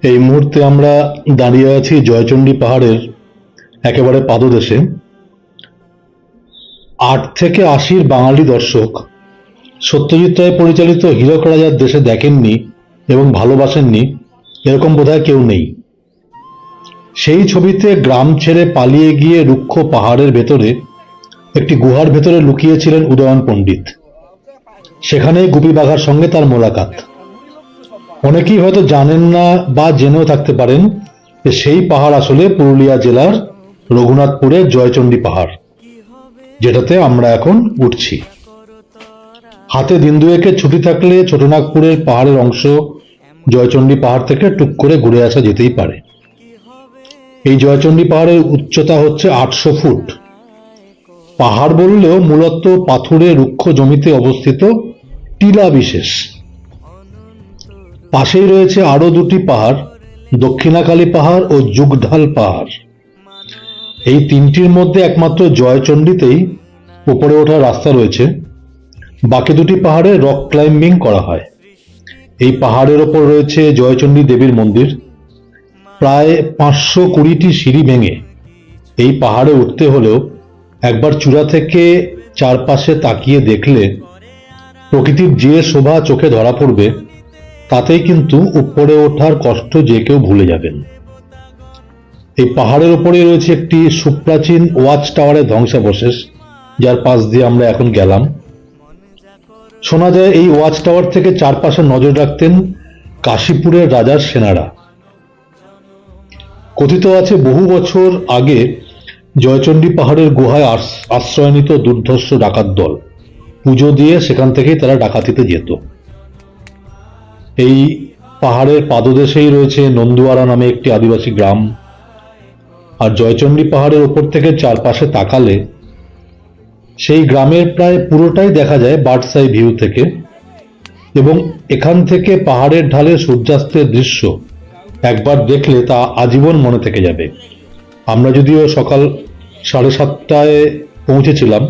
এই মুহূর্তে আমরা দাঁড়িয়ে আছি জয়চণ্ডী পাহাড়ের একেবারে পাদদেশে। 8 থেকে 80-র বাঙালি দর্শক সত্যজিৎ রায় পরিচালিত হীরক রাজার দেশে দেখেননি এবং ভালোবাসেননি এরকম বোধহয় কেউ নেই। সেই ছবিতে গ্রাম ছেড়ে পালিয়ে গিয়ে রুক্ষ পাহাড়ের ভেতরে একটি গুহার ভেতরে লুকিয়েছিলেন উদয়ন পণ্ডিত। সেখানেই গুপি বাঘার সঙ্গে তার মোলাকাত। অনেকেই হয়তো জানেন না বা জেনেও থাকতে পারেন যে সেই পাহাড় আসলে পুরুলিয়া জেলার রঘুনাথপুরের জয়চণ্ডী পাহাড়, যেটাতে আমরা এখন উঠছি। হাতে দিন দুয়েকের ছুটি থাকলে ছোটনাগপুরের পাহাড়ের অংশ জয়চণ্ডী পাহাড় থেকে টুক করে ঘুরে আসা যেতেই পারে। এই জয়চণ্ডী পাহাড়ের উচ্চতা হচ্ছে 800 ফুট। পাহাড় বললেও মূলত পাথুরে রুক্ষ জমিতে অবস্থিত টিলা বিশেষ। পাশেই রয়েছে আরো দুটি পাহাড়, দক্ষিণাকালী পাহাড় ও যুগঢাল পাহাড়। এই তিনটির মধ্যে একমাত্র জয়চণ্ডীতেই উপরে ওঠার রাস্তা রয়েছে। বাকি দুটি পাহাড়ে রক ক্লাইম্বিং করা হয়। এই পাহাড়ের ওপর রয়েছে জয়চণ্ডী দেবীর মন্দির। প্রায় 520টি সিঁড়ি ভেঙে এই পাহাড়ে উঠতে হলেও একবার চূড়া থেকে চারপাশে তাকিয়ে দেখলে প্রকৃতির যে শোভা চোখে ধরা পড়বে, তাতেই কিন্তু উপরে ওঠার কষ্ট যে কেউ ভুলে যাবেন। এই পাহাড়ের ওপরে রয়েছে একটি সুপ্রাচীন ওয়াচ টাওয়ারের ধ্বংসাবশেষ, যার পাশ দিয়ে আমরা এখন গেলাম। শোনা যায় এই ওয়াচ টাওয়ার থেকে চারপাশে নজর রাখতেন কাশীপুরের রাজার সেনারা। কথিত আছে বহু বছর আগে জয়চণ্ডী পাহাড়ের গুহায় আশ্রয় নিত দুর্ধর্ষ ডাকাত দল। পুজো দিয়ে সেখান থেকেই তারা ডাকাতিতে যেত। এই পাহাড়ের পাদদেশেই রয়েছে নন্দুয়ারা নামে একটি আদিবাসী গ্রাম। আর জয়চণ্ডী পাহাড়ের ওপর থেকে চারপাশে তাকালে সেই গ্রামের প্রায় পুরোটাই দেখা যায় বার্ডস আই ভিউ থেকে, এবং এখান থেকে পাহাড়ের ঢালে সূর্যাস্তের দৃশ্য একবার দেখলে তা আজীবন মনে থেকে যাবে। আমরা যদিও সকাল 7:30টায় পৌঁছেছিলাম,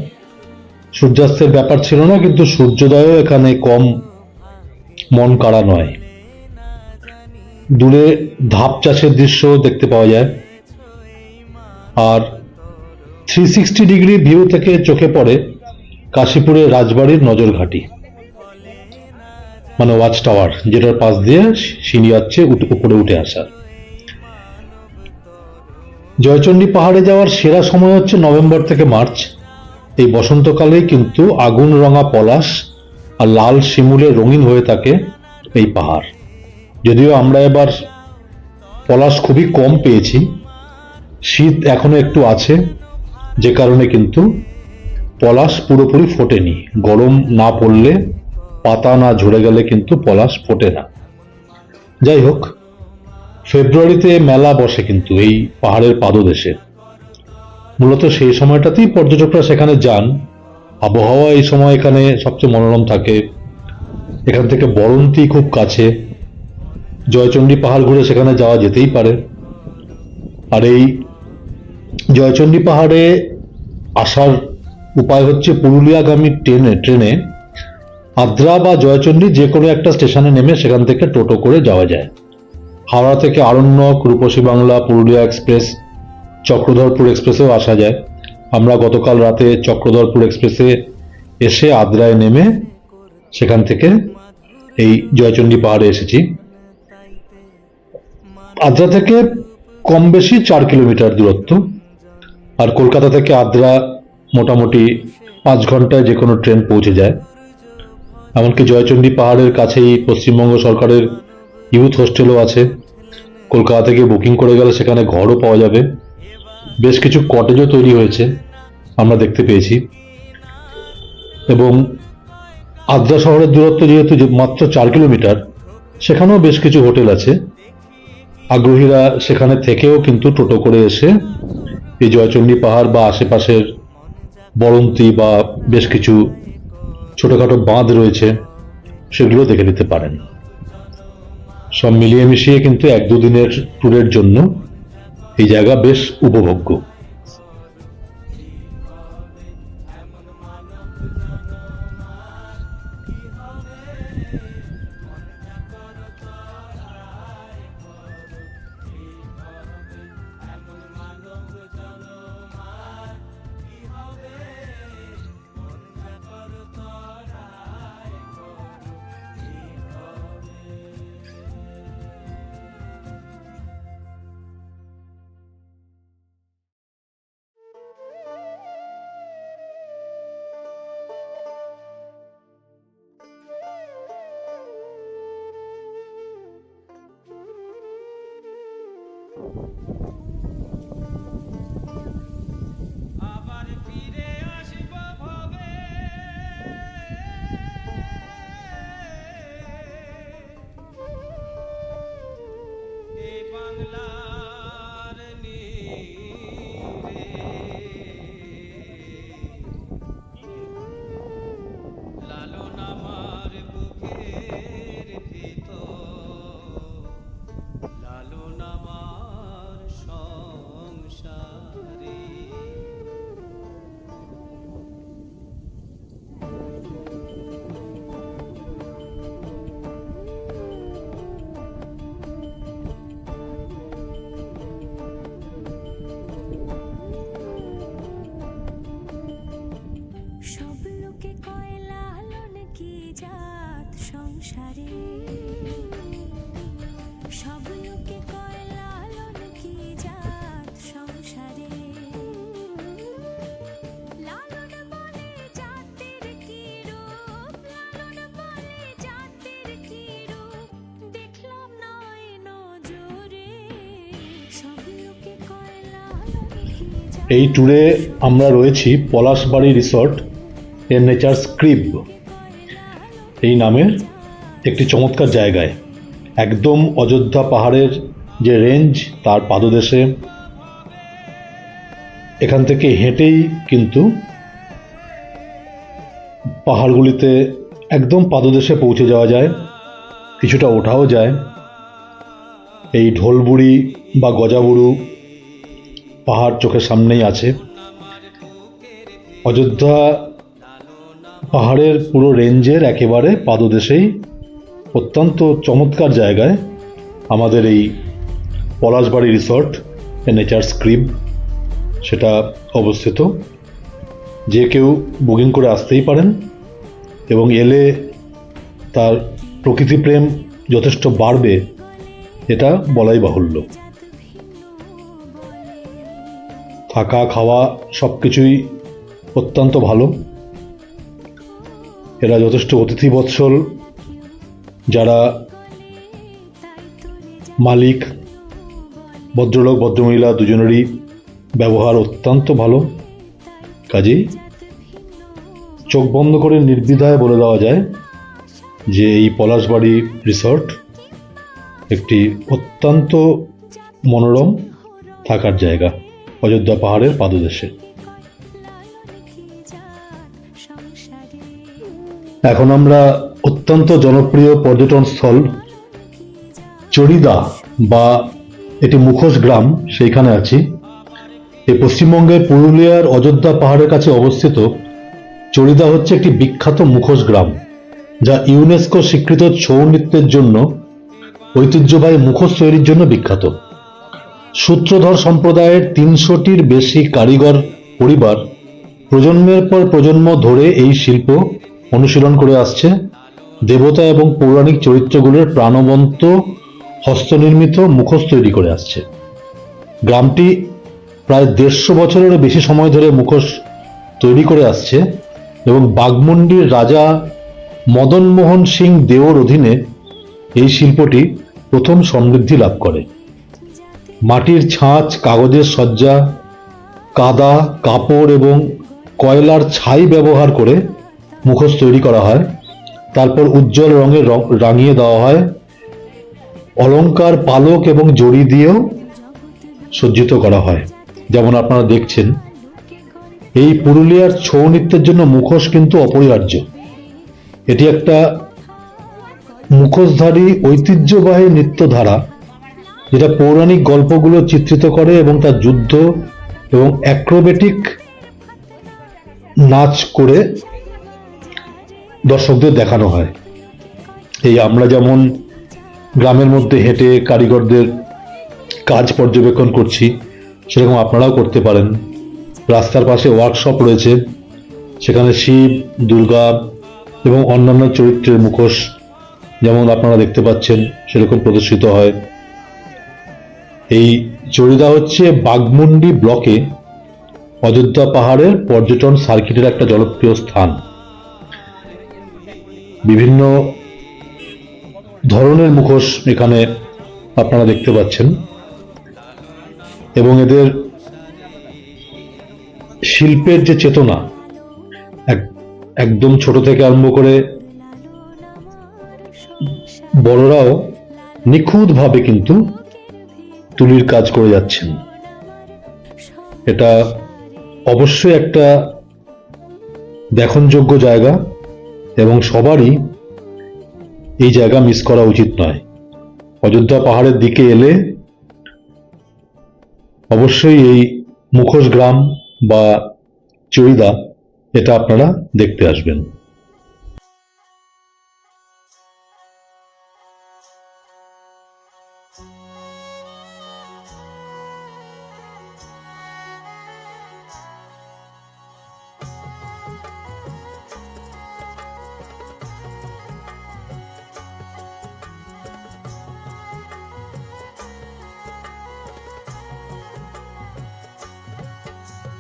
সূর্যাস্তের ব্যাপার ছিল না, কিন্তু সূর্যোদয়ও এখানে কম মন কাড়া নয়। দূরে ধাপ চাষের দৃশ্য দেখতে পাওয়া যায়। আর 360 ডিগ্রি ভিউ থেকে চোখে পড়ে কাশীপুরের রাজবাড়ির নজরঘাটি, মানে ওয়াচ টাওয়ার, যেটার পাশ দিয়ে সিঁড়ি আছে উপরে উঠে আসার। জয়চণ্ডী পাহাড়ে যাওয়ার সেরা সময় হচ্ছে নভেম্বর থেকে মার্চ। এই বসন্তকালেই কিন্তু আগুন রঙা পলাশ আর লাল শিমুলে রঙিন হয়ে থাকে এই পাহাড়। যদিও আমরা এবার পলাশ খুবই কম পেয়েছি, শীত এখনো একটু আছে, যে কারণে কিন্তু পলাশ পুরোপুরি ফোটেনি। গরম না পড়লে, পাতা না ঝরে গেলে কিন্তু পলাশ ফোটে না। যাই হোক, ফেব্রুয়ারিতে মেলা বসে কিন্তু এই পাহাড়ের পাদদেশে। মূলত সেই সময়টাতেই পর্যটকরা সেখানে যান। আবহাওয়া এই সময় এখানে সবচেয়ে মনোরম থাকে। এখান থেকে বরন্তি খুব কাছে, জয়চণ্ডী পাহাড় ঘুরে সেখানে যাওয়া যেতেই পারে। আর এই জয়চণ্ডী পাহাড়ে আসার উপায় হচ্ছে পুরুলিয়াগামী ট্রেনে আদ্রা বা জয়চণ্ডী যে কোনো একটা স্টেশনে নেমে সেখান থেকে টোটো করে যাওয়া যায়। হাওড়া থেকে আরণ্যক, রূপসী বাংলা, পুরুলিয়া এক্সপ্রেস, চক্রধরপুর এক্সপ্রেসেও আসা যায়। আমরা গতকাল রাতে চক্রধরপুর এক্সপ্রেসে এসে আদ্রায় নেমে সেখান থেকে এই জয়চণ্ডী পাহাড়ে এসেছি। আদ্রা থেকে কম বেশি 4 কিলোমিটার দূরত্ব। আর কলকাতা থেকে আদ্রা মোটামুটি 5 ঘন্টায় যে কোনো ট্রেন পৌঁছে যায়। এমনকি জয়চণ্ডী পাহাড়ের কাছেই পশ্চিমবঙ্গ সরকারের ইউথ হোস্টেলও আছে। কলকাতা থেকে বুকিং করে গেলে সেখানে ঘরও পাওয়া যাবে। বেশ কিছু কটেজও তৈরি হয়েছে, আমরা দেখতে পেয়েছি। এবং আদ্রা শহরের দূরত্ব যেহেতু মাত্র 4 কিলোমিটার, সেখানেও বেশ কিছু হোটেল আছে। আগ্রহীরা সেখানে থেকেও কিন্তু টোটো করে এসে এই জয়চণ্ডী পাহাড় বা আশেপাশের বরন্তি বা বেশ কিছু ছোটখাটো বাঁধ রয়েছে, সেগুলো দেখে নিতে পারেন। সব মিলিয়ে মিশিয়ে কিন্তু 1-2 দিনের ট্যুরের জন্য এই জায়গা বেশ উপভোগ্য। আবার ফিরে আসব ভবে এ বাংলার নীরে লালন আমার বুকের ভিতর লালন আমার সংসারে সব লোকে কয় লালন কি জাত সংসারে, সব লোকে কয় লালন কি জাত সংসারে। লালন বলে জাতের কি রূপ, লালন বলে জাতের কি রূপ, দেখলাম নয় নজরে। সব লোকে কয় লালন কি জাত। এই ট্যুরে আমরা রয়েছি পলাশবাড়ি রিসর্ট এর নেচার স্ক্রিব এই নামের একটি চমৎকার জায়গায়, একদম অযোধ্যা পাহাড়ের যে রেঞ্জ তার পাদদেশে। এখান থেকে হেঁটেই কিন্তু পাহাড়গুলিতে একদম পাদদেশে পৌঁছে যাওয়া যায়, কিছুটা ওঠাও যায়। এই ঢোলবুড়ি বা গজাবুড়ু পাহাড় চোখের সামনেই আছে। অযোধ্যা পাহাড়ের পুরো রেঞ্জের একেবারে পাদদেশেই অত্যন্ত চমৎকার জায়গায় আমাদের এই পলাশবাড়ি রিসর্ট নেচার স্ক্রিব সেটা অবস্থিত। যে কেউ বুকিং করে আসতেই পারেন এবং এলে তার প্রকৃতি প্রেম যথেষ্ট বাড়বে এটা বলাই বাহুল্য। থাকা খাওয়া সব কিছুই অত্যন্ত ভালো। এরা যথেষ্ট অতিথি বৎসল, যারা মালিক ভদ্রলোক ভদ্রমহিলা দুজনেরই ব্যবহার অত্যন্ত ভালো। কাজেই চোখ বন্ধ করে নির্দ্বিধায় বলে দেওয়া যায় যে এই পলাশবাড়ি রিসর্ট একটি অত্যন্ত মনোরম থাকার জায়গা অযোধ্যা পাহাড়ের পাদদেশে। এখন আমরা অত্যন্ত জনপ্রিয় পর্যটন স্থল চড়িদা বা এটি মুখোশ গ্রাম সেইখানে আছি। এই পশ্চিমবঙ্গের পুরুলিয়ার অযোধ্যা পাহাড়ের কাছে অবস্থিত চড়িদা হচ্ছে একটি বিখ্যাত মুখোশ গ্রাম, যা ইউনেস্কো স্বীকৃত ছৌ নৃত্যের জন্য ঐতিহ্যবাহী মুখোশ তৈরির জন্য বিখ্যাত। সূত্রধর সম্প্রদায়ের ৩০০টির বেশি কারিগর পরিবার প্রজন্মের পর প্রজন্ম ধরে এই শিল্প অনুশীলন করে আসছে। দেবতা এবং পৌরাণিক চরিত্রগুলোর প্রাণবন্ত হস্তনির্মিত মুখোশ তৈরি করে আসছে। গ্রামটি প্রায় ১৫০ বছরেরও বেশি সময় ধরে মুখোশ তৈরি করে আসছে এবং বাঘমুন্ডির রাজা মদনমোহন সিং দেওর অধীনে এই শিল্পটি প্রথম সমৃদ্ধি লাভ করে। মাটির ছাঁচ, কাগজের সজ্জা, কাদা, কাপড় এবং কয়লার ছাই ব্যবহার করে মুখোশ তৈরি করা হয়। তারপর উজ্জ্বল রঙে রাঙিয়ে দেওয়া হয়। অলংকার, পালক এবং জড়ি দিয়েও সজ্জিত করা হয়। যেমন আপনারা দেখছেন, এই পুরুলিয়ার ছৌ নৃত্যের জন্য মুখোশ কিন্তু অপরিহার্য। এটি একটা মুখোশধারী ঐতিহ্যবাহী নৃত্যধারা, যেটা পৌরাণিক গল্পগুলো চিত্রিত করে এবং তার যুদ্ধ এবং অ্যাক্রোবেটিক নাচ করে দর্শকদের দেখানো হয়। এই আমরা যেমন গ্রামের মধ্যে হেঁটে কারিগরদের কাজ পর্যবেক্ষণ করছি, সেরকম আপনারাও করতে পারেন। রাস্তার পাশে ওয়ার্কশপ রয়েছে, সেখানে শিব, দুর্গা এবং অন্যান্য চরিত্রের মুখোশ যেমন আপনারা দেখতে পাচ্ছেন সেরকম প্রদর্শিত হয়। এই চড়িদা হচ্ছে বাঘমুন্ডি ব্লকে অযোধ্যা পাহাড়ের পর্যটন সার্কিটের একটা জনপ্রিয় স্থান। বিভিন্ন ধরনের মুখোশ এখানে আপনারা দেখতে পাচ্ছেন। এবং এদের শিল্পের যে চেতনা, একদম ছোট থেকে আরম্ভ করে বড়রাও নিখুঁতভাবে কিন্তু তুলির কাজ করে যাচ্ছেন। এটা অবশ্যই একটা দেখনযোগ্য জায়গা এবং সবারই এই জায়গা মিস করা উচিত নয়। অযোধ্যা পাহাড়ের দিকে এলে অবশ্যই এই মুখোশ গ্রাম বা চৈদা এটা আপনারা দেখতে আসবেন।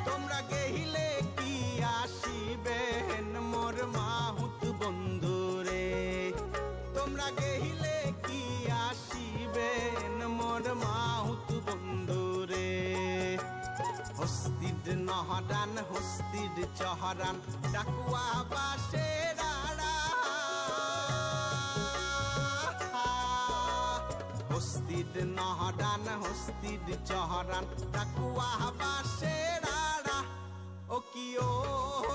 তোমরা গেহিলে কি আসিবেন মোর মাহুত বন্ধুরে, তোমরা গেহিলে কি আসিবেন মোর মাহুত বন্ধুরে। হস্তির নহরান হস্তির চহরান ডাকুয়া বাসের আড়া, হস্তির নহরান হস্তির চহরান ডাকুয়া বাসের আড়া। ও কি ও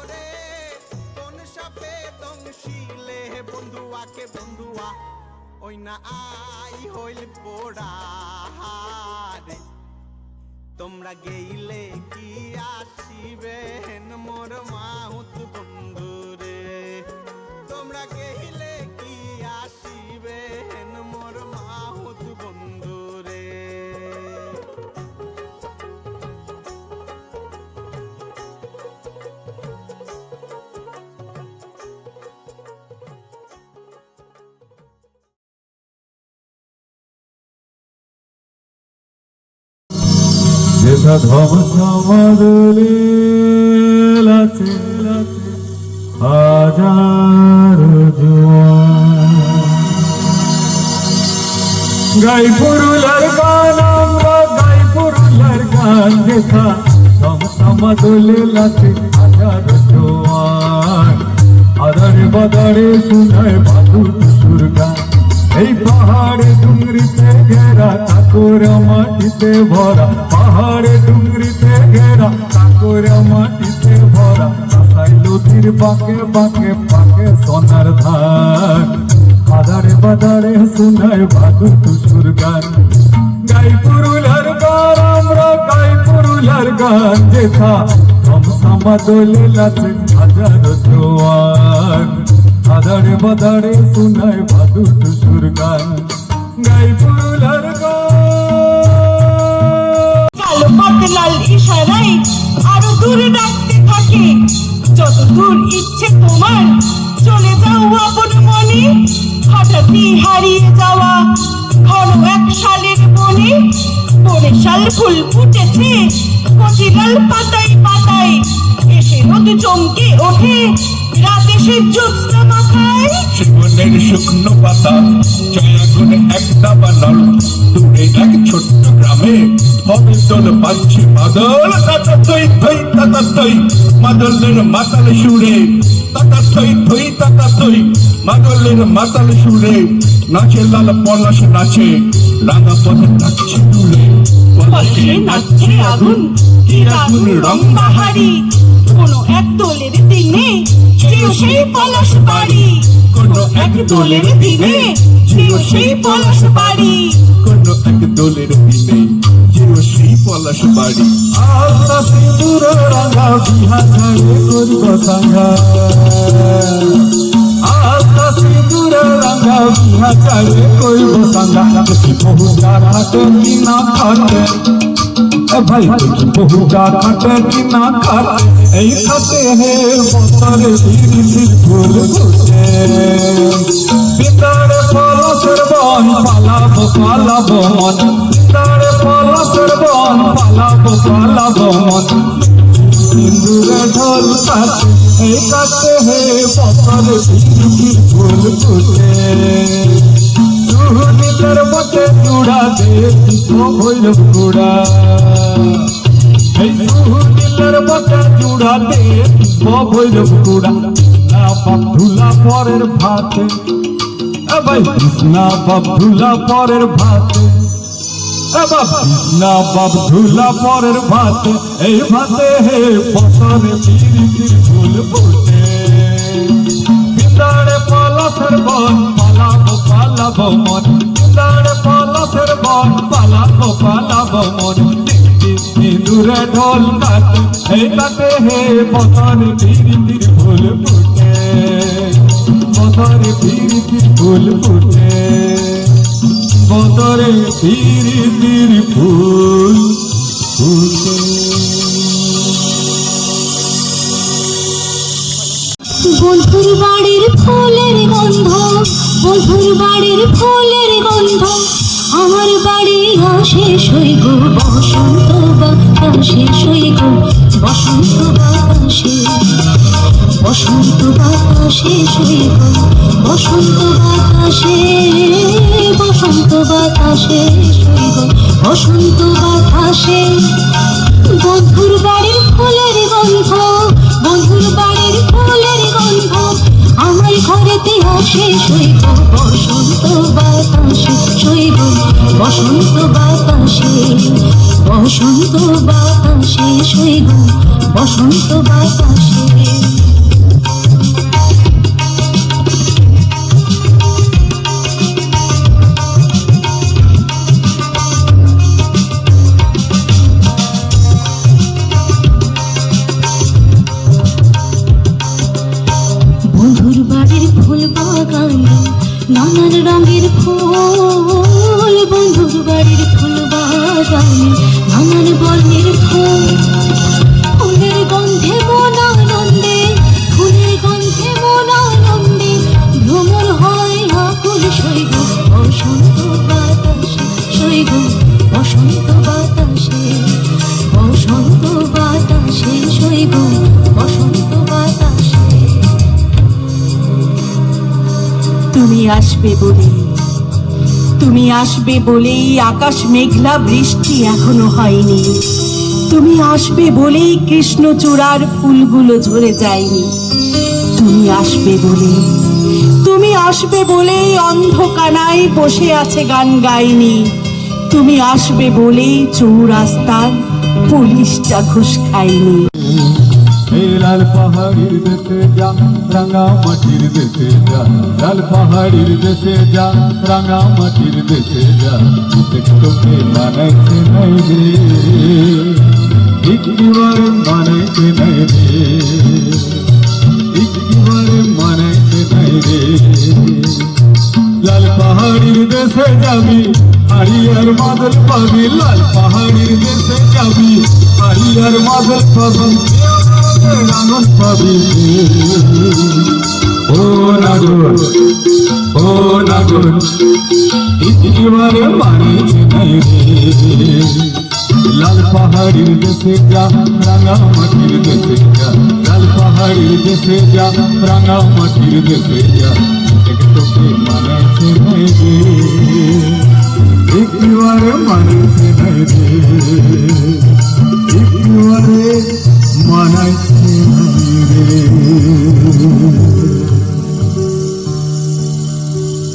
রে কোন সাপে দংশিলে বন্ধুয়াকে বন্ধুয়া ওই না আই হইল পোড়া রে। তোমরা গেইলে কি আসিবেন মোর মাহুত বন্ধুরে, তোমরা গেইলে কি আসিবেন মোর মাহুত বন্ধুরে। যেথা ধ্বংসমদলীল আছে হাজার জোয়ার। গাই পুরুলার গান আমরা গাই পুরুলার গান, যেথা ধ্বংসমদলীল আছে হাজার জোয়ার। আদারে বাদারে শুনায় বাদুর সুর গান, এই পাহাড়ে ডুংরিতে ঘেরা ঠাকুর মাটিতে ভরা, পাহাড়ে ডুংরিতে ঘেরা ঠাকুর মাটিতে ভরা। আশাই লতির বাঁকে বাঁকে বাঁকে সোনার ধান, আদারে বাদারে শুনায় বাদুর সুর গান। গাই পুরুলার গান আমরা গাই পুরুলার গান, যেথা ধ্বংসমদলীল আছে হাজার জোয়ার। আদারে বাদারে শুনায় বাদুর সুর গান, গাই পুরুলার গান। কালো পাতলাল ইশারায় আরো দূরে ডাকতে থাকে, যত দূর ইচ্ছে তোমার চলে যাও আপন মনে। হঠাৎই হারিয়ে যাওয়া ঘন এক শালের বনে, বনে শাল ফুল ফুটেছে কচি লাল পাতায় পাতায়। এসে রোদ চমকে ওঠে রাতে সে জ্যোৎস্না মাথায়। জীবনের শুকনো পাতা জয়াগুন একটা বানল, দূরে এক ছোট্ট গ্রামে হবে দোল পাচ্ছি মাদল। তাতা থই থই তাতা থই মাদলের মাতাল সুরে, তাতা থই থই তাতা থই মাদলের মাতাল সুরে। নাচে লাল পলাশ নাচে রাঙা পথে নাচছে দূরে, পলাশে নাচছে আগুন কি আগুন রং বাহারি। কোনো এক দোলের দিনে যেও সেই পলাশ বাড়ি, কোনো এক দোলের দিনে যেও সেই পলাশ বাড়ি। কোনো এক দোলের দিনে যেও সেই পলাশ বাড়ি। আলতা সিঁদুর রাঙা বিহা ছাড়ে করিব সাঙ্গা, আলতা সিঁদুর রাঙা বিহা ছাড়ে করিব সাঙ্গা। বহু হাটে কি না খাটে ভাই, বহু খাটে কি না খাটে, এই খাটে হে বতরে ধীর ফুল ফুটে। পিতারে পলাশের বন পালাবো পালাবো মন, পিতারে পলাশের বন পালাবো পালাবো মন। সিঁদুরে ঢোল কাটে এই কাটে হে বতরে ধীর ফুল ফুটে। সুনীলের মতে জুড়া দে কৃষ্ণ ভৈরব গুড়া এই সুনীলের মতে জুড়া দে কৃষ্ণ ভৈরব গুড়া কৃষ্ণা বাবধুলা পরের ভাতে ভাই কৃষ্ণা বাবধুলা পরের ভাতে কৃষ্ণা বাবধুলা পরের ভাতে এই ভাতে হে পতনে পিরিতির ফুল ফুটে বিদাড়ে পলাশের বন পালাবো পালাবো মন বিদাড়ে পলাশের বন পালাবো পালাবো মন দূরে ঢোল কাটে এই কাটে হে পতনে পিরিতির ফুল ফুটে পতনে পিরিতির ফুল ফুটে বদরে পিরিতির ফুল ফুটে। বন্ধুর বাড়ির ফুলের গন্ধ, বন্ধুর বাড়ির ফুলের গন্ধ, আমার বাড়ি আসে সইগ বসন্ত বাতাসে সইগ বসন্ত বাতাসে, বসন্ত বাতাসে সইগ বসন্ত বাতাসে, বসন্ত বাতাসে সইগ বসন্ত বাতাসে। বন্ধুর বাড়ির ফুলের গন্ধ, বন্ধুর বাড়ির ফুলের গন্ধ, আমার ঘরেতে আসে সইগ বসন্ত বাতাসে সইগ বসন্ত বাতাসে, বসন্ত বাতাসে সইগ বসন্ত বাতাসে। বন্ধুর বাড়ির ফুল বাগানে নানান রঙের ফুল, বন্ধুর বাড়ির ফুল বাগানে নানান বর্ণের ফুল, ফুলের গন্ধে মন আনন্দে, ফুলের গন্ধে মন আনন্দে ভ্রমণ হয় আকুল সইগ বসন্ত বাতাসে সইগ বসন্ত বাতাসে, বসন্ত বাতাসে সইগ বসন্ত বাতাসে। তুমি আসবে বলে, তুমি আসবে বলেই আকাশ মেঘলা, বৃষ্টি এখনো হয়নি। তুমি আসবে বলেই কৃষ্ণচূড়ার ফুলগুলো ঝরে যায়নি। তুমি আসবে বলে, তুমি আসবে বলেই অন্ধকানায় বসে আছে গান গাইনি। তুমি আসবে বলেই চৌরাস্তার পুলিশটা ঘুষ খায়নি। এই লাল পাহাড়ির দেশে যা, রাঙা মাটির দেশে যা, লাল পাহাড়ির দেশে যা, রাঙা মাটির দেশে যা, তোকে মানাইতে নাই রে, একেবারে মানাইতে নাই রে, একেবারে মানাইতে নাই রে। লাল পাহাড়ির দেশে যাবি হারিয়ার মাদল পাবি, লাল পাহাড়ির দেশে যাবি হারিয়ার মাদল পাবি, নাগন পাবি ও নাগন, ও নাগন একেবারে মানিতে নাই রে। লাল পাহাড়ির দেশে যা, রাঙা মাটির দেশে যা, লাল পাহাড়ির দেশে যা, রাঙা মাটির দেশে যা, তোকে মানাইতে নাই রে, একেবারে মানিতে নাই রে, একেবারে মানাইতে নাই রে।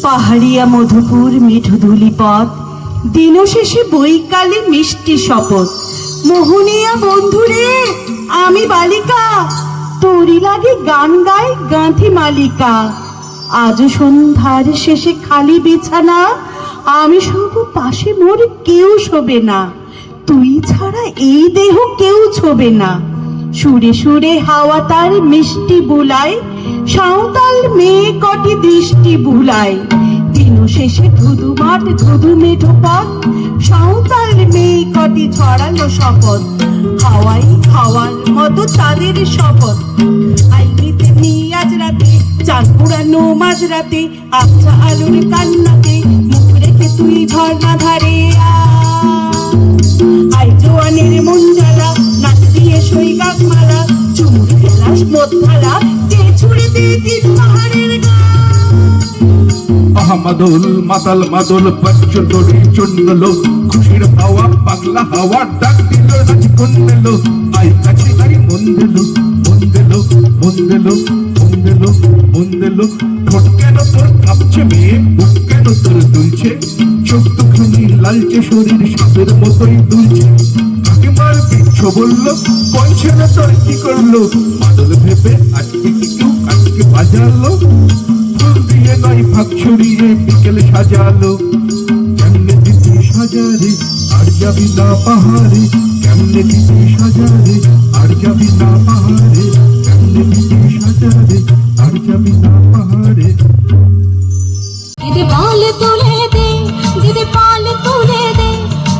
পাহাড়িয়া মধুপুর মিঠু ধুলি পথ, দিন শেষে বৈকালে মিষ্টি শপথ। মোহনিয়া বন্ধুরে আমি বালিকা, তোরি লাগে গান গায় গাঁথি মালিকা। আজ সন্ধ্যার শেষে খালি বিছানা, আমি শুভ পাশে মোর কেউ শোবে না। তুই ছাড়া এই দেহ কেউ ছোবে না। সুরে সুরে হাওয়া তার মিষ্টি বুলায়, সাঁওতাল মেয়ে কটি দৃষ্টি বুলায়। দিন শেষে ধুধু মাঠ ধুধু মেঠো পথ, সাঁওতাল মেয়ে কটি ছড়ালো শপথ। হাওয়াই হাওয়ার মতো তাদের শপথ। আইনিতে নিয়ে আজ রাতে চাঁদ পুরানো মাঝরাতে, আবছা আলোর কান্নাতে মুখ রেখে তুই ঝর্ণা ধারে আয়। জোয়ানের মন জ্বালা নাচ দিয়ে সই গাছ মালা, চুমুর খেলাস মদ ঢালা, যে ছুড়ে দিয়ে পাহাড়ের গা। আহা মাদল মাতাল মাদল পঞ্চতরি চন্ডল খুশির হাওয়া পাগলা হাওয়া ডাক দিল রাজ কন্দেল আই কাছে আই মন দিল মন দিল মন দিল মন দিল মন দিল ঠোঁট কেন তোর কাঁপছে মেয়ে বুক কেন তোর দুলছে চোখ দুখানি লালচে শরীর সাপের মতোই দুলছে কাকিমার বিচ্ছ বলল কইছে না তোর কি করলো মাদল ভেবে আজকে কি কেউ আজকে বাজালো ফুল দিয়ে নয় ফাঁক ছড়িয়ে বিকেল সাজালো কেমনে দিদি সাজারে আর যাবি না পাহাড়ে কেমনে দিদি সাজারে আর যাবি না পাহাড়ে কেমনে দিদি সাজারে আর যাবি না পাহাড়ে দিদি পাল তুলে দে দিদি পাল তুলে দে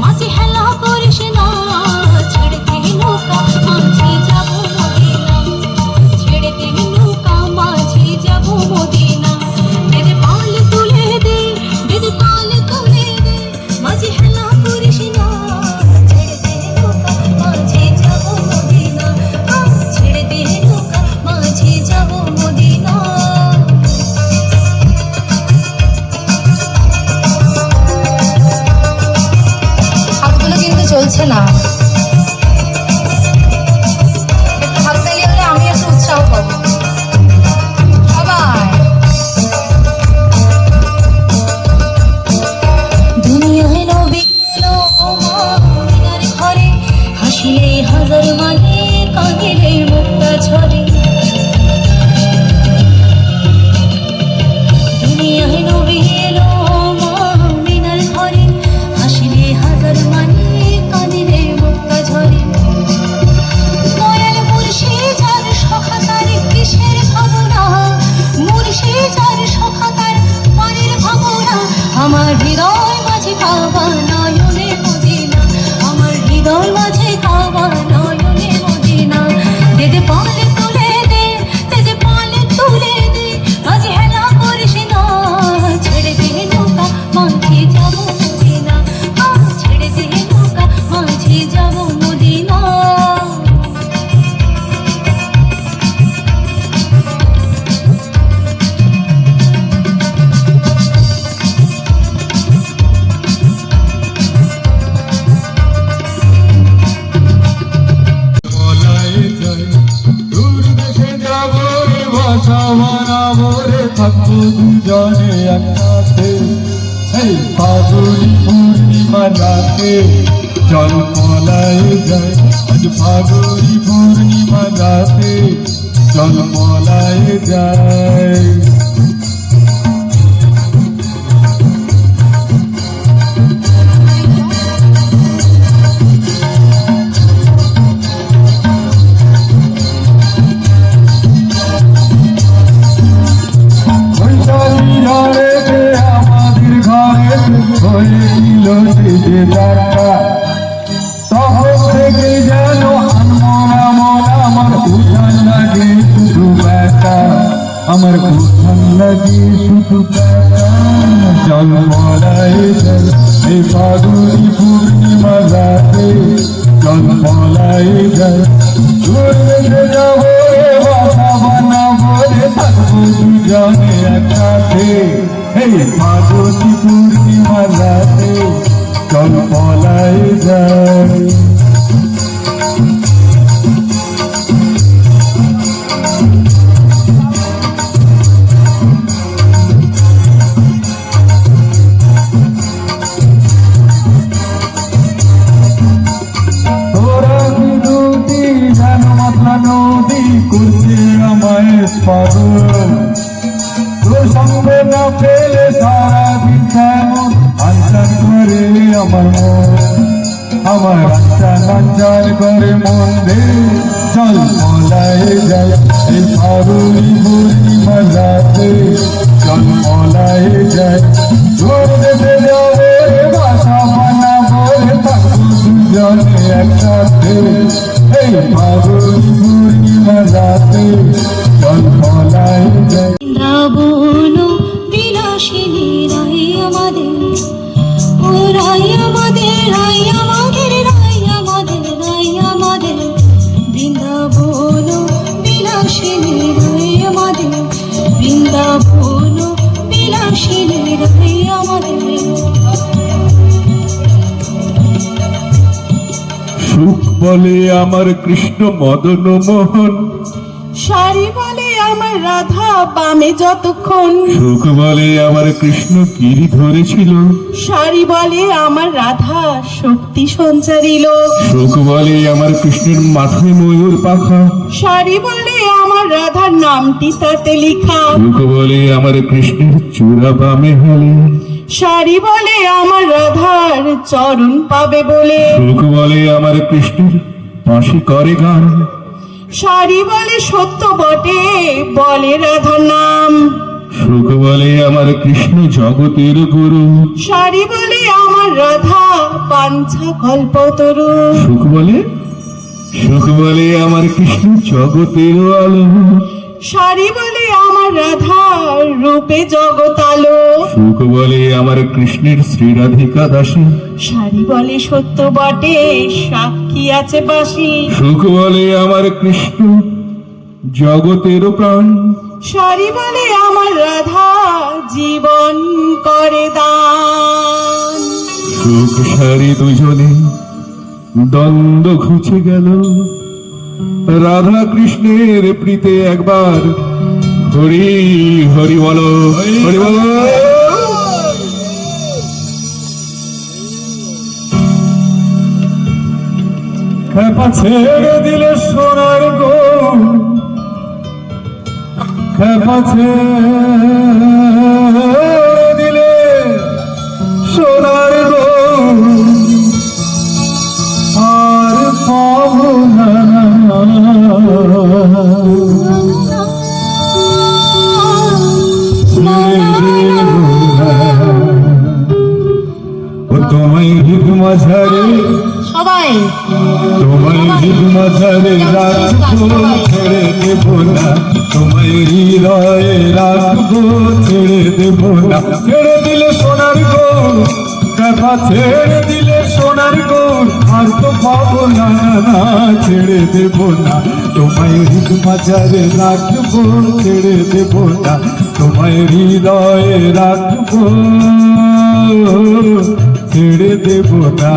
মাঝি হেলা করিস না ছেড়ে দে নৌকা মাঝি যাবো মদিনা ছেড়ে দে নৌকা মাঝি যাবো মদিনা দিদি পাল তুলে দে দিদি পাল তুলে দে মাঝি হেলা করিস না ছেড়ে দে নৌকা মাঝি যাবো মদিনা ছেড়ে দে নৌকা মাঝি যাবো মদিনা চলছে না একটু হাততালি হলে আমি একটু উৎসাহ পাবো সবাই দুনিয়ায় নবী এলো মদিনার ঘরে হাসিলে হাজার মানে কাঁদিলে মুক্তা ঝরে দুনিয়ায় নবী এলো মদিনার ঘরে হাসিলে হাজার মানে আমার হৃদয় মাঝে কাবা নয়নে মদিনা আমার হৃদয় মাঝে কাবা নয়নে মদিনা দিদি পালে তুলে দে দিদি পালে তুলে দে মাঝে হেলা করিস না ছেড়ে দে নৌকা মাঝে যাবো মদিনা ছেড়ে দে নৌকা মাঝে যাবো মদিনা থাকবো দুজনে একসাথে সেই ফাগুনি পূর্ণিমা রাতে জল পলায় যায় আজ ফাগুনি পূর্ণিমা রাতে জল পলায় যায় শহর থেকে যেন আমার উঠান লাগে শুধু বেটা আমার উঠান লাগে শুধু বেটা জল মলায় যায় এই ফাগুনি পূর্ণিমা রাতে জল মলায় যায় ঘুরতে যাবো বাসা বানাবো থাকবো দুজনে একসাথে এই ফাগুনি পূর্ণিমা রাতে জল পলায় যায় তোরা কি দুটি যেন মাতলা নদী করছে আমায় পাগল তোর সঙ্গে না পেলে সারাদিন কেমন আঞ্চান করে আমার মন আমার আঞ্চান করে মন রে চল মলায় যায় এই ফাগুনি পূর্ণিমা রাতে চল মলায় যায় তোর দেশে যাবে বাসা বানাবো থাকবো দুজনে একসাথে এই ফাগুনি পূর্ণিমা রাতে চল মলায় যায় বৃন্দাবন বিলাসিনী রাই আমাদের ও রাই আমাদের রাই আমাদের রাই আমাদের রাই আমাদের বৃন্দাবন বিলাসিনী রাই আমাদের বৃন্দাবন বিলাসিনী রাই সুখ বলে আমার কৃষ্ণ মদন মোহন, সারি বলে আমার রাধা বামে যতক্ষণ, সুখ বলে আমার কৃষ্ণ গিরি ধরেছিল, সারি বলে আমার রাধা শক্তি সঞ্চারিল, সুখ বলে আমার কৃষ্ণের মাথায় ময়ূর পাখা, সারি বলে আমার রাধার নামটি তাতে লেখা, সুখ বলে আমার কৃষ্ণের চূড়া বামে হলে, সারি বলে আমার রাধার চরণ পাবে বলে, সুখ বলে আমার কৃষ্ণের পাশে করে গান, সারি বলে সত্য বটে বলে রাধার নাম, সুখ বলে আমার কৃষ্ণ জগতের গুরু, সারি বলে আমার রাধা পাঞ্ছা কল্পতরু, সুখ বলে আমার কৃষ্ণ জগতের আলো, সারি বলে আমার রাধা রূপে জগতালো, সুখ বলে আমার কৃষ্ণের শ্রীরাধিকা দাসী, সারি বলে সত্য বটে সাক্ষী আছে বাসি, সুখ বলে আমার কৃষ্ণ জগতের প্রাণ, সারি বলে আমার রাধা জীবন করে দান। সুখ সারি দুজনে দ্বন্দ্ব ঘুচে গেল, রাধা কৃষ্ণের প্রীতে একবার হরি হরি বলো, হরি বলো। খেপা ছেড়ে দিলে সোনার গো, খেপা ছেড়ে দিলে সোনার গো, আর পাবো না ও তোমায় হৃদ মাঝারে, সবাই তোমায় হৃদ মাঝারে রাখবো ছেড়ে দেব না, তোমায় হৃদয়ে রাখবো ছেড়ে দেব না, ছেড়ে দিলে সোনার গো, কথা ছেড়ে দিলে সোনার গো, আর তো পাবো না ছেড়ে দেব না, তোমায় হৃদ মাঝারে রাখবো ছেড়ে দেব না, তোমায় হৃদয়ে রাখবো ছেড়ে দেব না।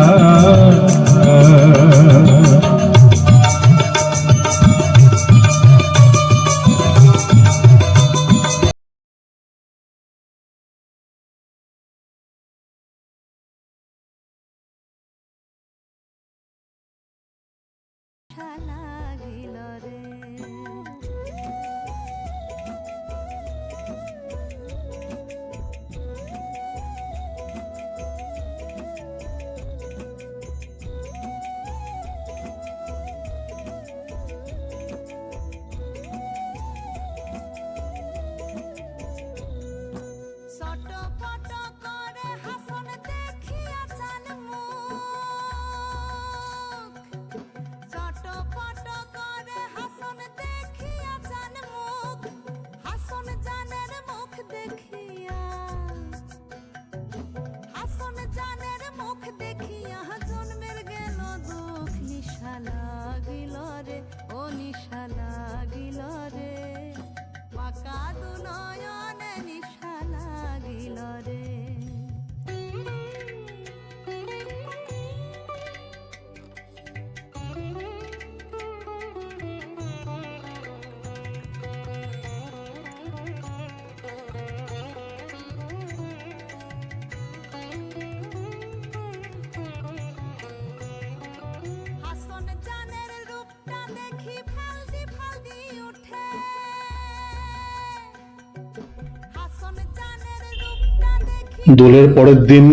দোলের পরের দিন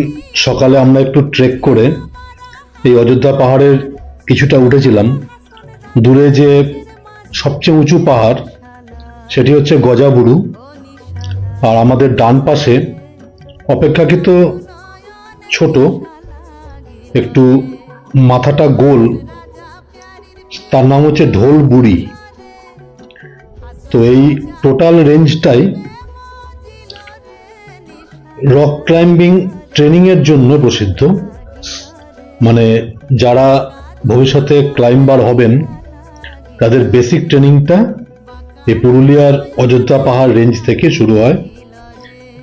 সকালে আমরা একটু ট্রেক করে এই অযোধ্যা পাহাড়ের কিছুটা উঠেছিলাম। দূরে যে সবচেয়ে উঁচু পাহাড় সেটি হচ্ছে গজাবুরু, আর আমাদের ডান পাশে অপেক্ষাকৃত ছোট, একটু মাথাটা গোল, তার নাম হচ্ছে ঢোল বুড়ি। তো এই টোটাল রেঞ্জটাই রক ক্লাইম্বিং ট্রেনিং এর জন্য প্রসিদ্ধ। মানে যারা ভবিষ্যতে ক্লাইম্বার হবেন তাদের বেসিক ট্রেনিংটা এই পুরুলিয়ার অযোধ্যা পাহাড় রেঞ্জ থেকে শুরু হয়।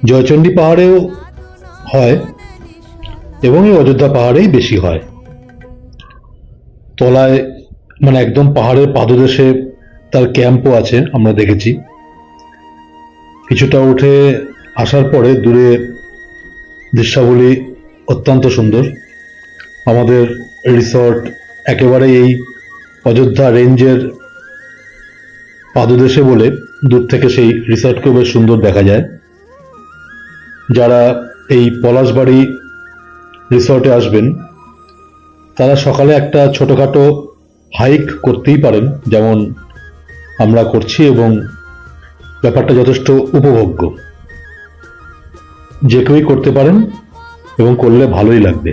জয়চণ্ডী পাহাড়েও হয় এবং এই অযোধ্যা পাহাড়েই বেশি হয়। তলায় মানে একদম পাহাড়ের পাদদেশে তার ক্যাম্পও আছে, আমরা দেখেছি। কিছুটা উঠে আসার পরে দূরে দৃশ্যাবলী অত্যন্ত সুন্দর। আমাদের রিসর্ট একেবারে এই অযোধ্যা রেঞ্জের পাদদেশে বলে দূর থেকে সেই রিসর্টকেও বেশ সুন্দর দেখা যায়। যারা এই পলাশবাড়ি রিসর্টে আসবেন তারা সকালে একটা ছোটোখাটো হাইক করতেই পারেন, যেমন আমরা করছি, এবং ব্যাপারটা যথেষ্ট উপভোগ্য। যে কেউই করতে পারেন এবং করলে ভালোই লাগবে।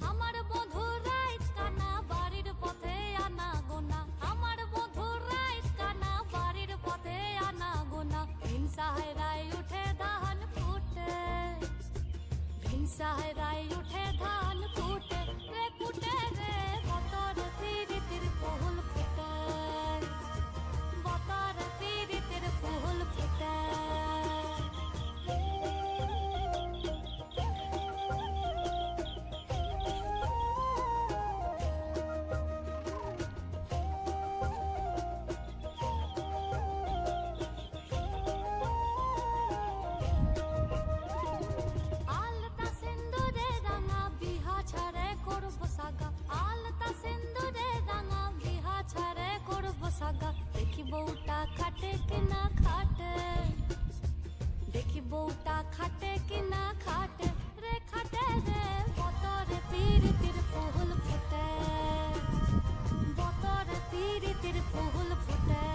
আমার বধুর রাইত কানা বাড়ির পথে আনা গোনা, আমার বধুর রাইত কানা বাড়ির পথে আনা গোনা, ভিনসাহেরাই উঠে ধান ফুটে, ভিনসাহেরাই উঠে ধান ফুটে, রে ফুটে রে বতর পিরিতির ফুল ফুটে, বতর পিরিতির ফুল ফুটে। আলতা সিন্দুরে রাঙা বিহা ছাড়ে করব সাগা, আলতা সিন্দুরে রাঙা বিহা ছাড়ে করব সাগা, দেখি বউটা খাটে কিনা খাটে, দেখি বউটা খাটে কিনা খাটে, রে খাটে রে বতরে পিরিতির ফুল ফুটে, বতরে পিরিতির ফুল ফুটে।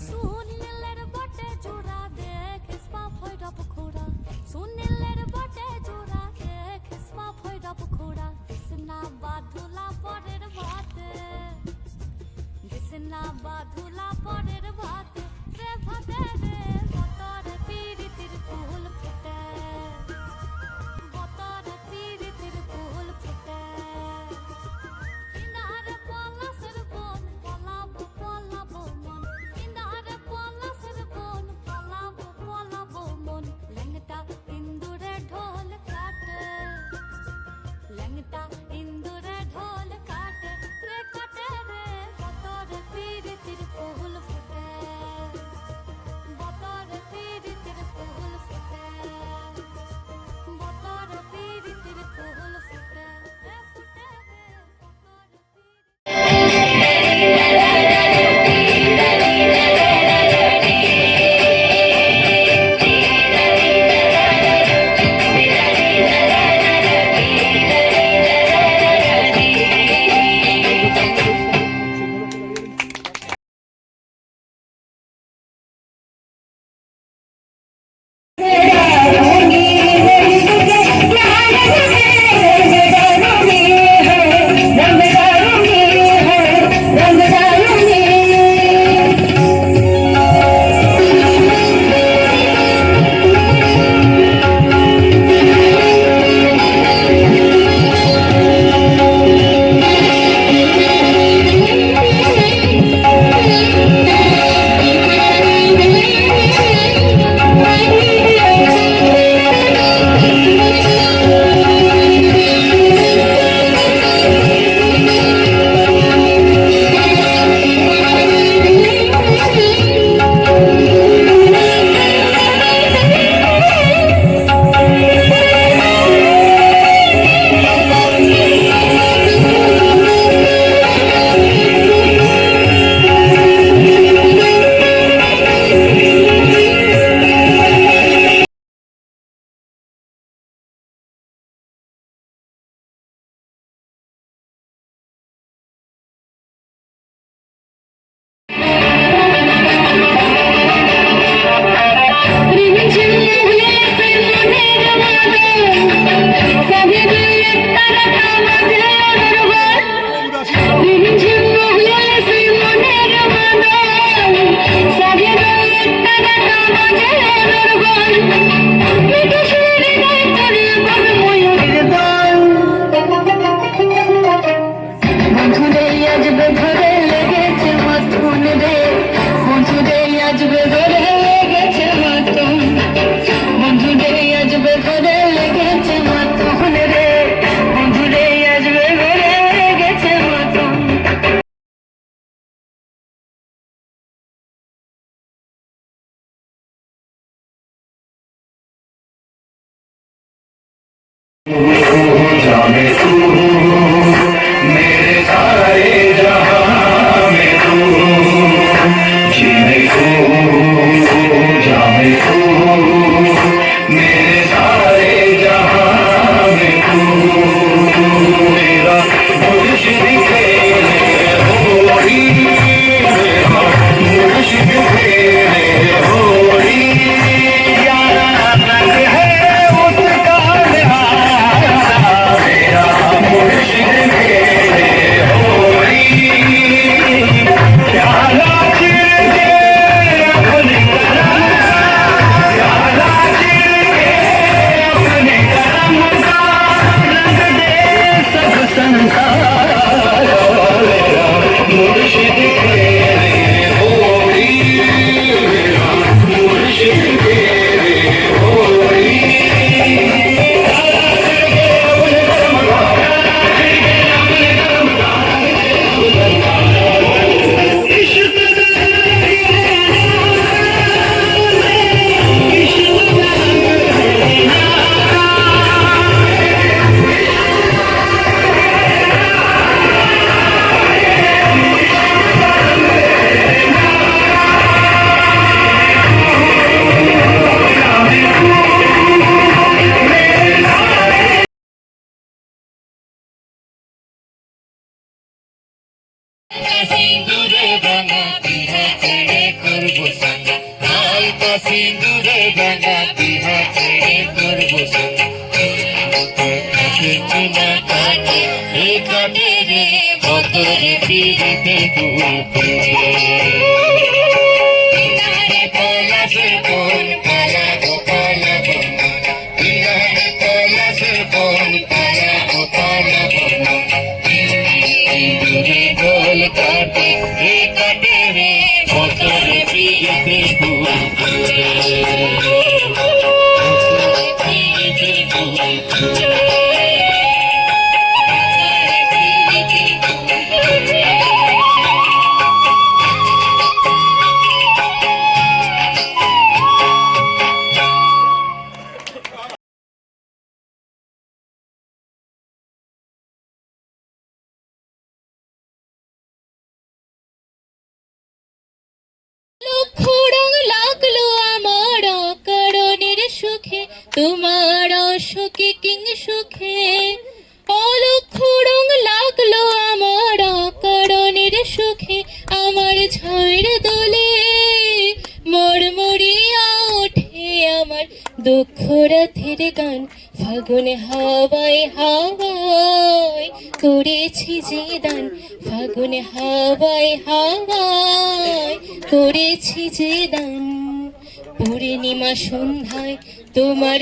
সুনীলের বটে জোড়া দেখিস পা ভৈরব খোড়া, সুনীলের বটে জোড়া দেখিস পা ভৈরব খোড়া, দিসনা বাধুলা পরের ভাতে, দিসনা বাধুলা পরের ভাতে, রে ভাতে রে বতর পিরিতির ফুল ফুটে, বতর পিরিতির ফুল ফুটে। ইনারে পলাশের বন পলাবো পলাবো মন, ইনারে পলাশের বন পলাবো পলাবো মন, ল্যাংটা ইন্দুর जाने तू मेरे सारे जहां में तू जीने तू जाने तू मेरे सारे जहां में तू मेरा मुर्शिद तेरे होरी मेरा मुर्शिद तेरे होरी यारा रंग है उसका मेरा मुर्शिद तेरे होरी प्याला चिर के अपने करम प्याला चिर के अपने करम का रंग दे सब संसार मेरा मुर्शिद तेरे होरी मेरा मुर्शिद तेरे होरी সিন্দুরে রাঙা পিহা ছেড়ে করবো সাঙ্গা হালকা সিন্দুরে রাঙা পিহা ছেড়ে করবো সাঙ্গা কিনা কাটে এ কাটে রে বদরে পিড়িতে ঘুরতে কিনারে পলাশে কোন পালা গোপালা বনা কিনারে পলাশে কোন পালা গোপালা বনা সিন্দুরে গোল কাটে এ কাটে রে বদরে পিড়িতে ঘুরতে পিড়িতে ঘুরতে লক্ষ রং লাগলো আমার অকারণের সুখে তোমার অসুখে কিং সুখে অলক্ষ রং লাগলো আমার অকারণের সুখে আমার ঝড় দোলে মরমরিয়া ওঠে আমার দুঃখ রাতের গান ফাগুন হাওয়ায় হাওয়ায় করেছি যে দান ফাগুন হাওয়ায় হাওয়ায় করেছি যে দান পূর্ণিমা সন্ধ্যায় তোমার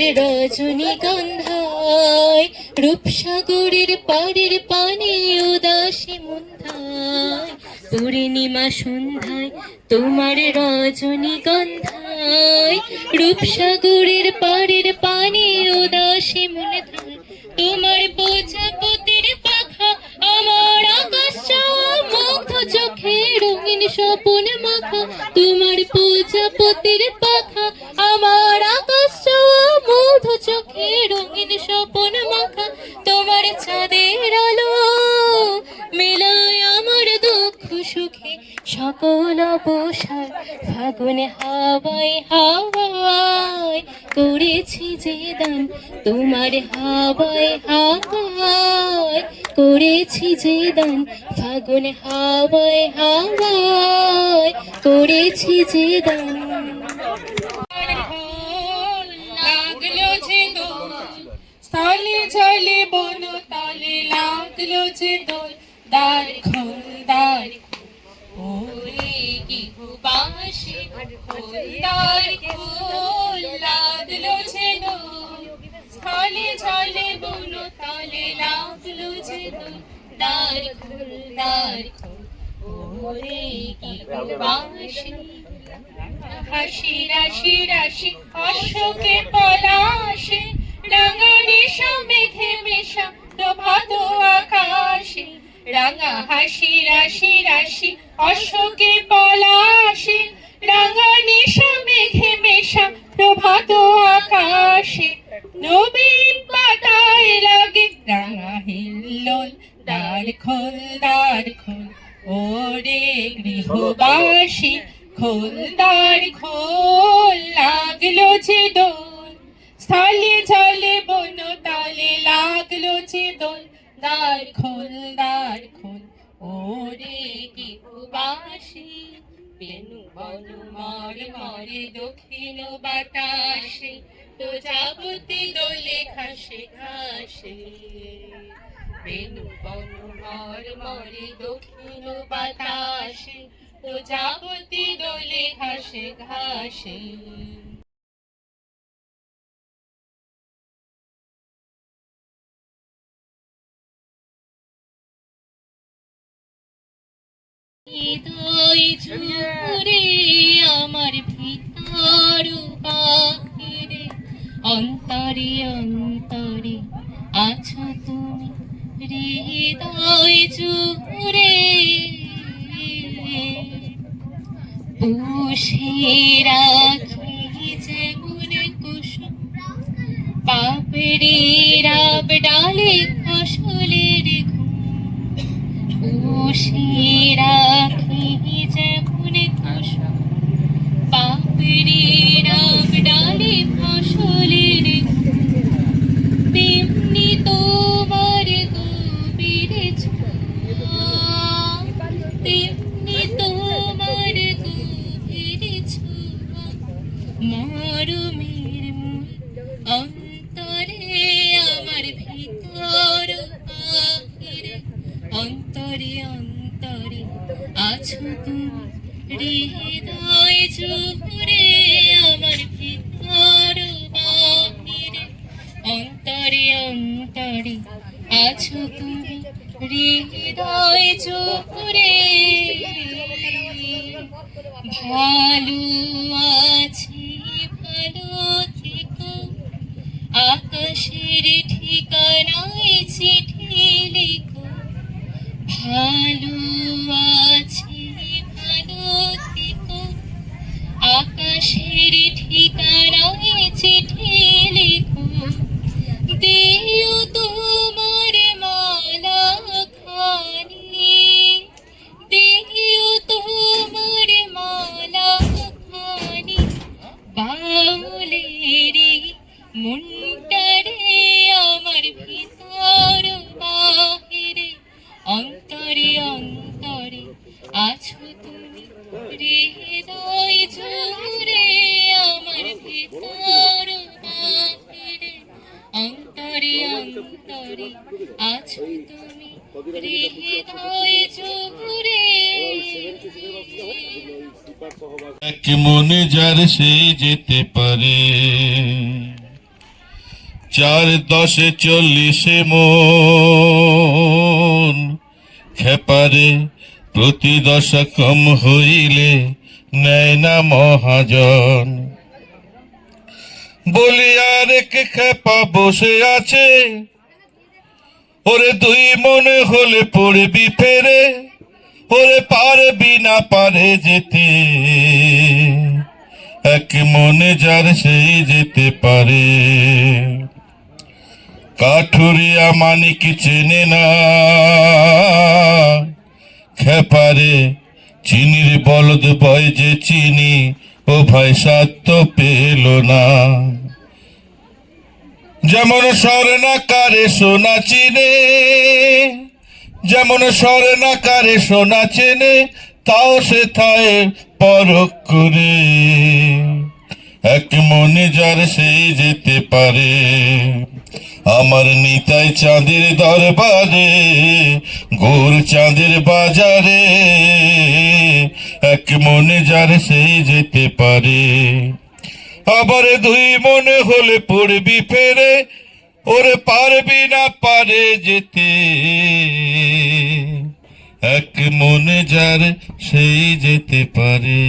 রজনীগন্ধায় রূপসাগরের পাড়ের পানে উদাসী মন্ধায় পূর্ণিমা সন্ধ্যায় তোমার রজনীগন্ধায় রূপসাগরের পাড়ের পানে উদাসী মন্ধায় তোমার প্রজাপতির পাখা আমার আকাশ চাওয়া মুগ্ধ চোখে রঙিন স্বপন মাখা তোমার প্রজাপতির পাখা আমার আকাশ চাওয়া মুগ্ধ চোখে রঙিন স্বপন মাখা তোমার চাঁদের আলো মেলায় আমার দুঃখ সুখে সকল অবসার ফাগুন হাওয়ায় হাওয়ায় করেছি যে দান তোমার হাওয়ায় হাওয়ায় করেছি যে দান ফাগুন হাওয়ায় হাওয়ায় করেছি যে দান লাগলো যে দোল স্থলে জলে বন তলে লাগলো যে দোল দ্বার খোল দ্বার ওরে কি বাঁশি খোল দ্বার খোল লাগলো যে দোল স্থলে জলে বন তলে লাগলো যে দোল দ্বার খোল দ্বার খোল ওরে কি বাঁশি হাসি রাশি রাশি অশোকে পলাশে রাঙা নিশা মেঘে মেশা প্রভাত আকাশে রাঙা হাসি রাশি রাশি অশোকে পলাশে রাঙা নিশা মেঘে মেশা প্রভাত আকাশে নবীন পাতায় দ্বার খোল দ্বার খোল ওরে গৃহবাসী খোল দ্বার খোল লাগলো যে দোল স্থলে জলে বন তালে লাগলো যে দোল দ্বার খোল ওরে গৃহবাসী বেনু বন মরে মরে দক্ষিণ বাতাসে তো যাবতি দোলে ঘাসে ঘাসে বেনু বন মরে মরে দক্ষিণ বাতাসে তো যাবতি দোলে ঘাসে ঘাসে হৃদয় জুড়ে আমার ভিতর বাহিরে অন্তরে অন্তরে আছো তুমি হৃদয় জুড়ে পুষে রাখি যেমন কুসুম পাপড়ি রাব ডালে ফসলের পুষে রাখি যেমন কুসুম পাপড়ি রাব ডালে ফসলের তেমনি তোমার গভীর ছোঁয়া তেমনি তোমার গভীর ছোঁয়া মরমের মূল অন্তরে আমার ভিতর বাহিরে অন্তরে অন্তরে আছো তুমি হৃদয় জুড়ে আমার ভিতর বাহিরে অন্তরে অন্তরে আছো তুমি হৃদয় জুড়ে ভালো আছি ভালো থেকো আকাশের ঠিকানায় চিঠি লেখো ভালো আছি ভালো থেকো আকাশের ঠিকানায় চিঠি লেখো দিও তোমার মালা খানি দিও তোমার মালা খানি বাউলের মুন্টারে আমার ভিতর বাহিরে অন্তরে অন্তরে আছো তুমি হৃদয় জুড়ে আমার ভিতর বাহিরে অন্তরে অন্তরে আছো তুমি হৃদয় জুড়ে এক মনে যার সেই যেতে পারে 4-10-40 মন খেপারে প্রতি দশা কম হইলে নেয় না মহাজন বলি আর এক খেপা বসে আছে ওরে 2 মনে হলে পড়বি ফেরে ওরে পারবি না পারে যেতে এক মনে যার সেই যেতে পারে কাঠুরিয়া মানিক চেনে না খেপারে চিনির বলদ বয় যে চিনি ও ভাই সাত্য পেল না যেমন স্বর্ণাকারে সোনা চিনে যেমন স্বর্ণাকারে সোনা চেনে তাও সে থায় পরখ করে এক মনে যার সেই যেতে পারে আমার নিতাই চাঁদের দরবারে গোর চাঁদের বাজারে এক মনে যার সেই যেতে পারে আবার 2 মনে হলে পড়বি ফেরে ওরে পারবি না পারে যেতে এক মনে যার সেই যেতে পারে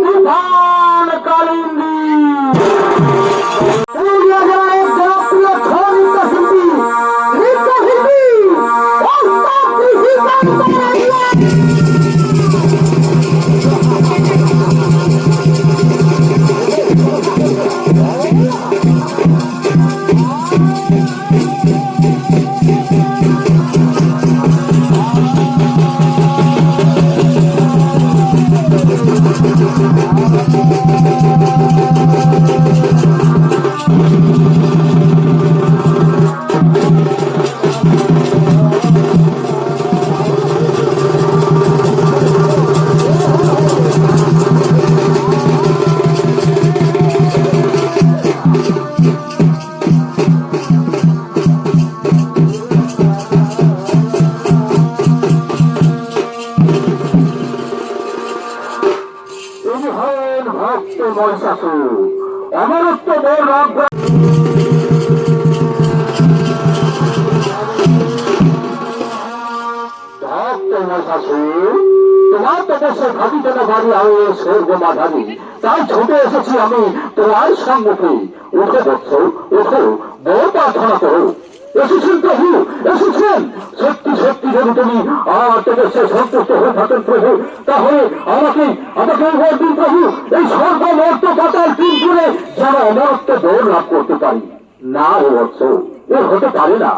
তুফান কালিন্দী। পুরুলিয়া জেলার এক জনপ্রিয় ছৌ নৃত্যশিল্পী ওস্তাদ কৃষিকান্ত রাইয়া। তিনি হলেন ভক্ত মহিষাসুর, অমরত্ব দৌড় ভক্ত মহিষাসুর। তোমার তপস্যার ঘাটিতে না বাড়ি আমি স্বর্গ মাধাবী, তাই ছুটে এসেছি আমি তোমার সম্মুখে। উঠে বলছ, ওঠো, বড় প্রার্থনা করো। এসেছেন প্রভু, এসেছেন। সত্যি সত্যি যদি তুমি আমার তপস্যায় সন্তুষ্ট হয়ে থাকেন প্রভু, তাহলে আমাকে উপহার দিন প্রভু। এই সর্বমর্ত পাতাল তিন করে যেন অমরত্ব দৌড় লাভ করতে পারি। না ও বৎস, এ হতে পারে না।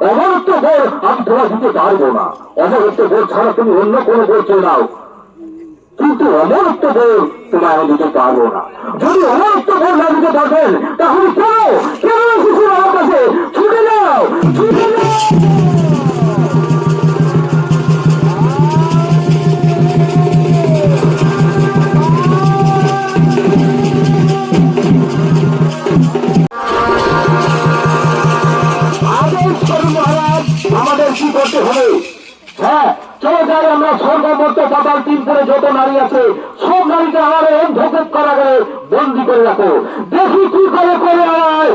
অমরত্ব দৌড় আমি তোমার দিতে পারবো না। অমরত্ব দৌড় ছাড়া তুমি অন্য কোনো দৌড় চেয়ে নাও, কিন্তু অমরত্ব দৌড় তোমায় আমি দিতে পারবো না। যদি অমরত্ব দৌড় না দিতে পারবেন তাহলে কেন কেন এসেছিল আমার কাছে? ছুটে যাও, ছুটে যাও। আদেশ করুন মহারাজ, আমাদের কি করতে হবে? হ্যাঁ, চলে যাই আমরা সর্বমর্ত পাতাল তিন করে যত নারী আছে সব নারীকে আমাদের অন্ধকূপ করা গেলে বন্দি করে রাখো। দেখি কি করে করে আয়।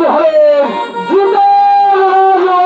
বিহারের জুটের রাজা।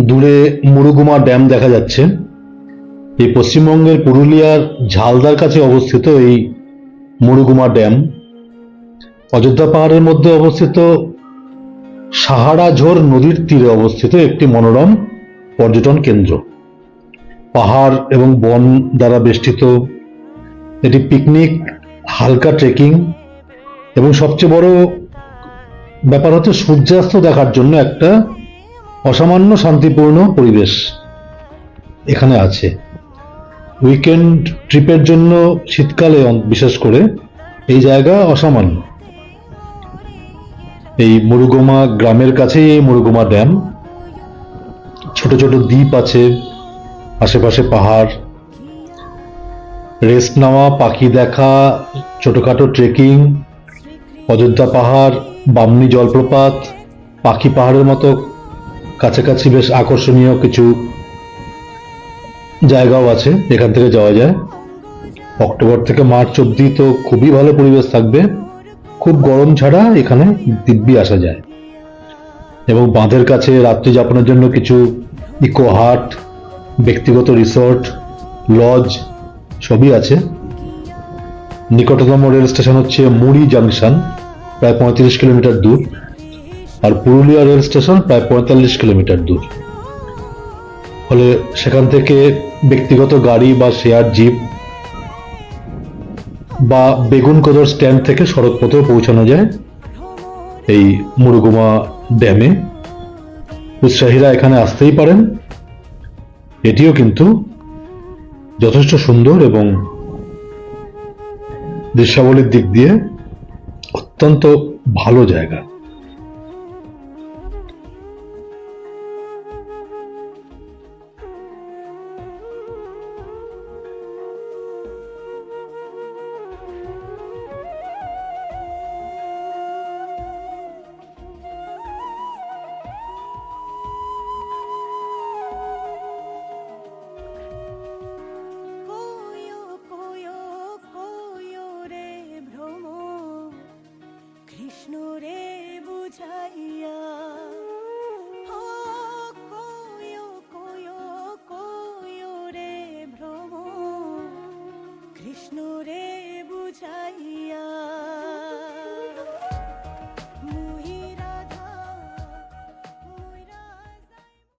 দূরে মুরুগুমা ড্যাম দেখা যাচ্ছে। এই পশ্চিমবঙ্গের পুরুলিয়ার ঝালদার কাছে অবস্থিত এই মুরুগুমা ড্যাম অযোধ্যা পাহাড়ের মধ্যে অবস্থিত সাহারাঝোর নদীর তীরে অবস্থিত একটি মনোরম পর্যটন কেন্দ্র। পাহাড় এবং বন দ্বারা বেষ্টিত এটি পিকনিক, হালকা ট্রেকিং এবং সবচেয়ে বড় ব্যাপার হচ্ছে সূর্যাস্ত দেখার জন্য একটা অসামান্য শান্তিপূর্ণ পরিবেশ এখানে আছে। উইকেন্ড ট্রিপের জন্য শীতকালে বিশেষ করে এই জায়গা অসামান্য। এই মুরুগমা গ্রামের কাছেই এই মুরুগমা ড্যাম। ছোট ছোট দ্বীপ আছে, আশেপাশে পাহাড়, রেস্ট নেওয়া, পাখি দেখা, ছোটখাটো ট্রেকিং, অযোধ্যা পাহাড়, বামনি জলপ্রপাত, পাখি পাহাড়ের মতো কাছাকাছি বেশ আকর্ষণীয় কিছু জায়গাও আছে, এখান থেকে যাওয়া যায়। অক্টোবর থেকে মার্চ অবধি তো খুবই ভালো পরিবেশ থাকবে, খুব গরম ছাড়া এখানে দিব্যি আসা যায়। এবং বাঁধের কাছে রাত্রি যাপনের জন্য কিছু ইকো হাট, ব্যক্তিগত রিসর্ট, লজ সবই আছে। নিকটতম রেল স্টেশন হচ্ছে মুড়ি জাংশন, প্রায় 35 কিলোমিটার দূর, আর পুরুলিয়া রেল স্টেশন প্রায় 45 কিলোমিটার দূর। ফলে সেখান থেকে ব্যক্তিগত গাড়ি বা শেয়ার জিপ বা বেগুনকোদর স্ট্যান্ড থেকে সড়কপথেও পৌঁছানো যায় এই মুরুগমা ড্যামে। উৎসাহীরা এখানে আসতেই পারেন। এটিও কিন্তু যথেষ্ট সুন্দর এবং দৃশ্যাবলীর দিক দিয়ে অত্যন্ত ভালো জায়গা।